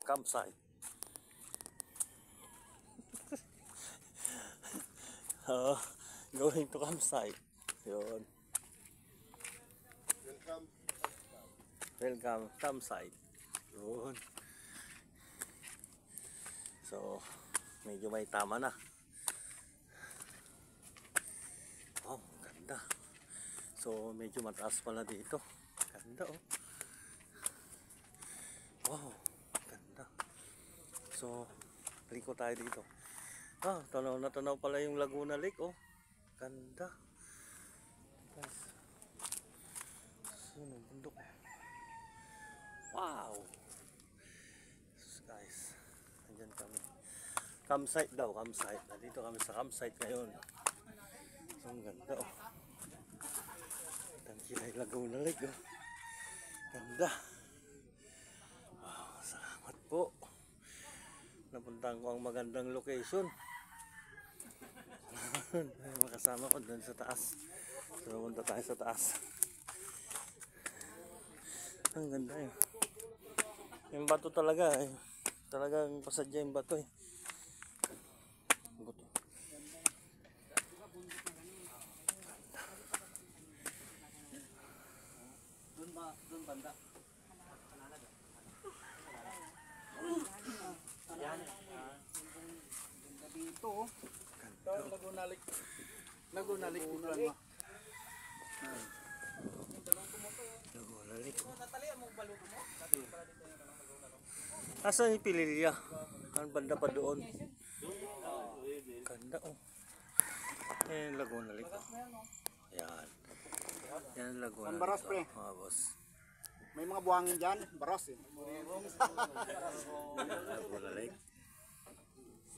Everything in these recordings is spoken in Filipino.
campsite. Going to campsite. Yun. Welcome campsite. Yun. So, medyo may tama na. Oh, ganda. So, medyo mataas pala dito. Ganda, oh. Wow, ganda. So, liko tayo dito. Ah, tanaw na tanaw pala yung Laguna Lake, oh. Ganda. Guys. So, bundok. Wow. Guys, andyan kami. Campsite daw, campsite. Nandito kami sa campsite ngayon. So, ang ganda, oh. Tangkilay Laguna Lake, oh. Ganda. Wow, salamat po. Napuntahan ko ang magandang location. Makasama ko doon sa taas. So, punta tayo sa taas. Ang ganda yun. Yung bato talaga, eh. Talagang pasadya yung bato, eh. Bato. Doon banda. Yan. Dito, oh. Laguna Lake. Laguna Lake dito lang, oh. Laguna Lake. Asan yung Pililya? Ang banda pa doon. Ganda, oh. Yan Laguna Lake, oh. Yan. Yan Laguna Lake. Baras, pre. Mga boss. May mga buhangin dyan. Baras, eh. Laguna Lake.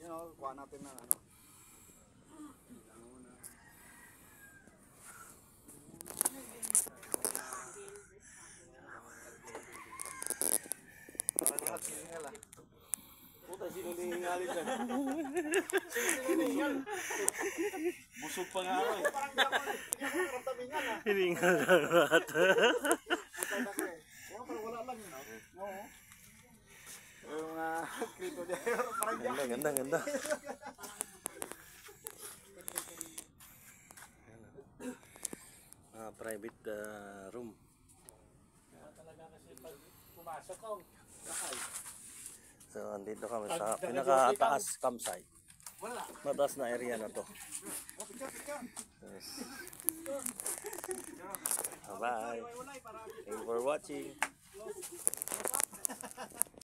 Yan, oh. Kuha natin na, ano. Puta, sino hiningalin dyan? Busog pa nga ako, eh. Hiningal na lahat. Wala lang, yun. Oo. Yung mga krito dyan. Ganda, ganda, ganda. Private room. Talaga kasi pag pumasok ko, lakay. So, andito kami sa pinakataas campsite. Wala. Mataas na area na to. Yes. Bye-bye. Thank you for watching.